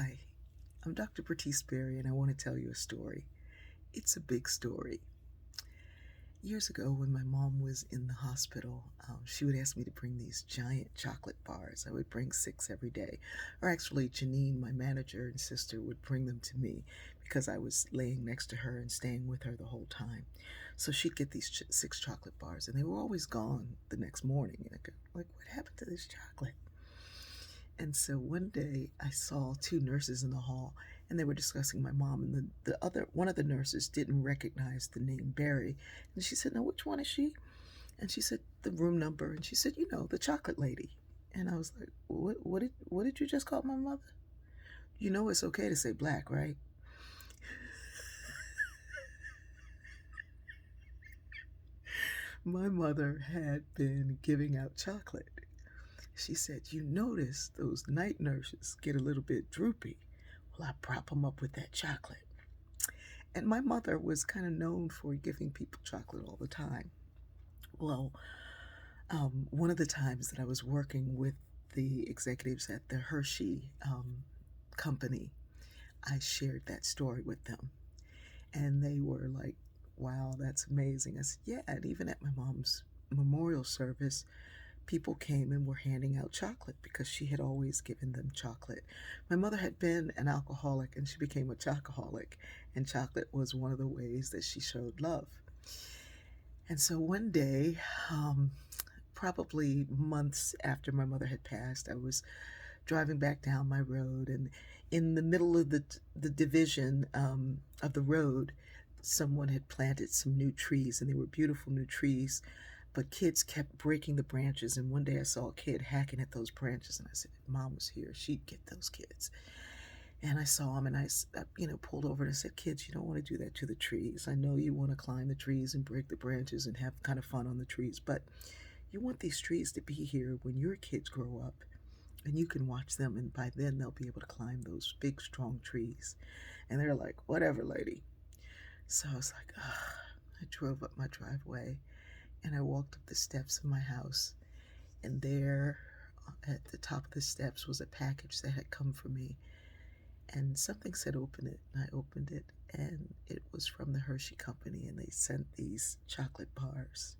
Hi, I'm Dr. Bertice Berry, and I want to tell you a story. It's a big story. Years ago, when my mom was in the hospital, she would ask me to bring these giant chocolate bars. I would bring 6 every day. Or actually, Janine, my manager and sister, would bring them to me because I was laying next to her and staying with her the whole time. So she'd get these 6 chocolate bars, and they were always gone the next morning. And I go, like, what happened to this chocolate? And so one day I saw 2 nurses in the hall, and they were discussing my mom, and one of the nurses didn't recognize the name Barry. And she said, "Now which one is she?" And she said the room number, and she said, "The chocolate lady." And I was like, "What did you just call my mother?" You know it's okay to say black, right? My mother had been giving out chocolate. She said, "You notice those night nurses get a little bit droopy. Well, I prop them up with that chocolate." And my mother was kind of known for giving people chocolate all the time. Well, one of the times that I was working with the executives at the Hershey company, I shared that story with them. And they were like, "Wow, that's amazing." I said, "Yeah." And even at my mom's memorial service, people came and were handing out chocolate because she had always given them chocolate. My mother had been an alcoholic and she became a chocoholic, and chocolate was one of the ways that she showed love. And so one day, um, probably months after my mother had passed, I was driving back down my road, and in the middle of the division of the road, someone had planted some new trees, and they were beautiful new trees, but kids kept breaking the branches. And one day I saw a kid hacking at those branches, and I said, if Mom was here, she'd get those kids. And I saw him, and I pulled over and I said, "Kids, you don't want to do that to the trees. I know you want to climb the trees and break the branches and have kind of fun on the trees, but you want these trees to be here when your kids grow up, and you can watch them, and by then they'll be able to climb those big, strong trees." And they're like, "Whatever, lady." So I was like, ugh. I drove up my driveway, and I walked up the steps of my house, and there at the top of the steps was a package that had come for me, and something said open it, and I opened it, and it was from the Hershey company, and they sent these chocolate bars.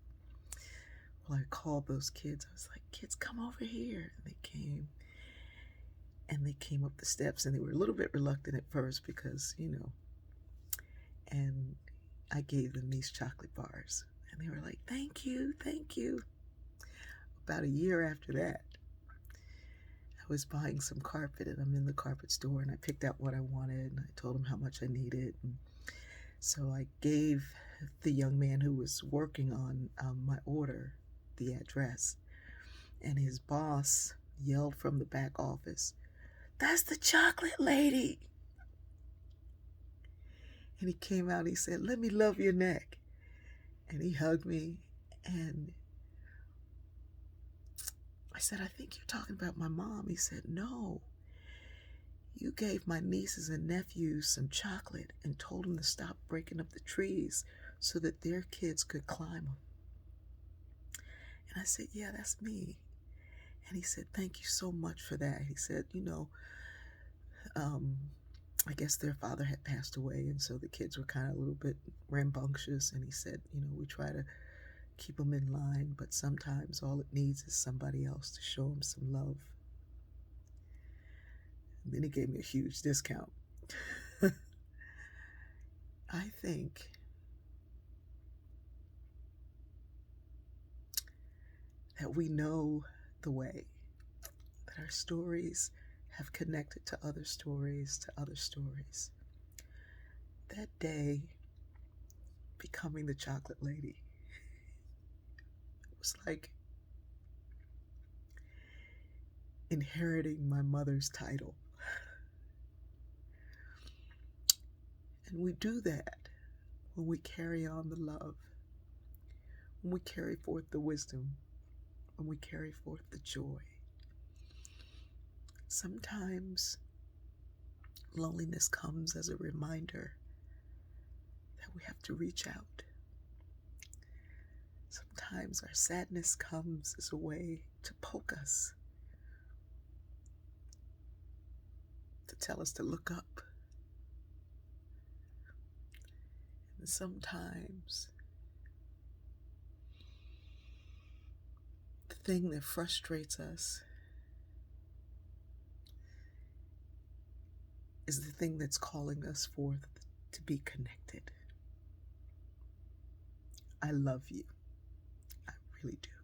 Well, I called those kids. I was like, "Kids, come over here." And they came, and they came up the steps, and they were a little bit reluctant at first because, and I gave them these chocolate bars, and they were like, "Thank you, thank you." About a year after that, I was buying some carpet, and I'm in the carpet store, and I picked out what I wanted, and I told them how much I needed. And so I gave the young man who was working on my order the address, and his boss yelled from the back office, "That's the chocolate lady." And he came out and he said, "Let me love your neck." And he hugged me, and I said, "I think you're talking about my mom." He said, "No, you gave my nieces and nephews some chocolate and told them to stop breaking up the trees so that their kids could climb them." And I said, "Yeah, that's me." And he said, "Thank you so much for that." He said, um, I guess their father had passed away, and so the kids were kind of a little bit rambunctious. And he said, "We try to keep them in line, but sometimes all it needs is somebody else to show them some love." And then he gave me a huge discount. I think that we know the way, that our stories have connected to other stories, to other stories. That day, becoming the chocolate lady, was like inheriting my mother's title. And we do that when we carry on the love, when we carry forth the wisdom, when we carry forth the joy. Sometimes loneliness comes as a reminder that we have to reach out. Sometimes our sadness comes as a way to poke us, to tell us to look up. And sometimes the thing that frustrates us is the thing that's calling us forth to be connected. I love you. I really do.